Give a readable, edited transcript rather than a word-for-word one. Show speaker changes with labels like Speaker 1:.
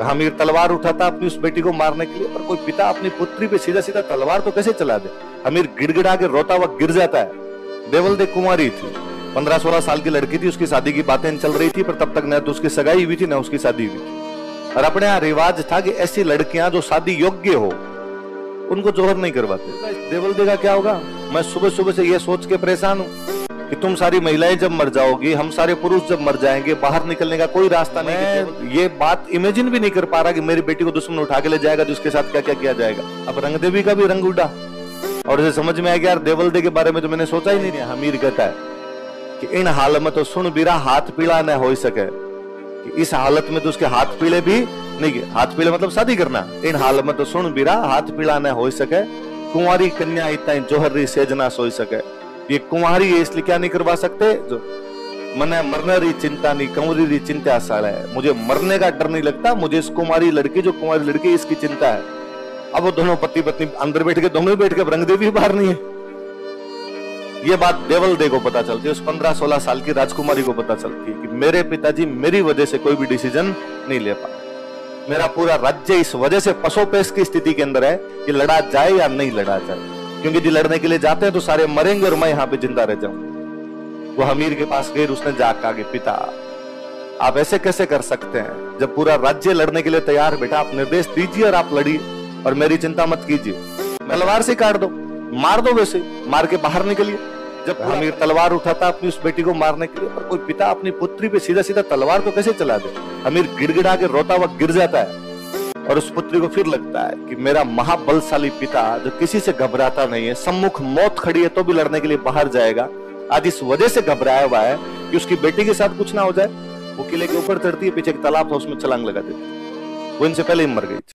Speaker 1: हमीर तलवार उठाता अपनी उस बेटी को मारने के लिए, पर कोई पिता अपनी पुत्री पे सीधा सीधा तलवार तो कैसे चला दे। हमीर गिड़गिड़ा के रोता हुआ गिर जाता है। देवल कुंवारी थी, 15-16 साल की लड़की थी, उसकी शादी की बातें चल रही थी, पर तब तक न तो उसकी सगाई हुई थी न उसकी शादी हुई थी। और अपने यहाँ रिवाज था कि ऐसी लड़कियां जो शादी योग्य हो उनको जोहर नहीं करवाते। देवल का क्या होगा, मैं सुबह सुबह से ये सोच के परेशान हूँ कि तुम सारी महिलाएं जब मर जाओगी, हम सारे पुरुष जब मर जाएंगे, बाहर निकलने का कोई रास्ता नहीं है। ये बात इमेजिन भी नहीं कर पा रहा कि मेरी बेटी को दुश्मन उठा के ले जाएगा तो उसके साथ क्या क्या किया जाएगा। अब रंगदेवी का भी रंग उड़ा और इसे समझ में आ गया यार देवल के बारे में तो मैंने सोचा ही नहीं। हमीर कहता है कि इन हाल में तो सुन बीरा हाथ पीला न हो सके, कि इस हालत में तो उसके हाथ पीले भी नहीं, हाथ पीले मतलब शादी करना। इन हाल में तो सुन बीरा हाथ पीला न हो सके, कुंवारी कन्या इतना जोहरी सेजना सोई सके। ये कुंवारी है इसलिए क्या नहीं करवा सकते, जो मने मरने री चिंता नहीं, कंवरी री चिंता साल है। मुझे मरने का डर नहीं लगता, मुझे इस कुंवारी लड़की, जो कुंवारी लड़की इसकी चिंता है। अब वो दोनों पति पत्नी अंदर बैठ के, दोनों बैठ के, रंगदेवी बाहर नहीं है। ये बात देवल को पता चलती है, उस 15-16 साल की राजकुमारी को पता चलती है कि मेरे पिताजी मेरी वजह से कोई भी डिसीजन नहीं ले पाए। मेरा पूरा राज्य इस वजह से पसोपेश की स्थिति के अंदर है कि लड़ा जाए या नहीं लड़ा जाए, क्योंकि जी लड़ने के लिए जाते हैं तो सारे मरेंगे और मैं यहाँ पे जिंदा रह जाऊं। वो हमीर के पास गई, उसने जाकर कहा कि पिता आप ऐसे कैसे कर सकते हैं, जब पूरा राज्य लड़ने के लिए तैयार बेटा, आप निर्देश दीजिए और आप लड़िए और मेरी चिंता मत कीजिए। तलवार से काट दो, मार दो, वैसे मार के बाहर निकलिए। जब हमीर तलवार उठाता अपनी उस बेटी को मारने के लिए, पर कोई पिता अपनी पुत्री पे सीधा सीधा तलवार तो कैसे चला दे। हमीर गिड़गिड़ा के रोता हुआ गिर जाता है और उस पुत्री को फिर लगता है कि मेरा महाबलशाली पिता जो किसी से घबराता नहीं है, सम्मुख मौत खड़ी है तो भी लड़ने के लिए बाहर जाएगा, आज इस वजह से घबराया हुआ है कि उसकी बेटी के साथ कुछ ना हो जाए। वो किले के ऊपर चढ़ती है, पीछे एक तालाब था उसमें छलांग लगा देती, वो इनसे पहले ही मर गई।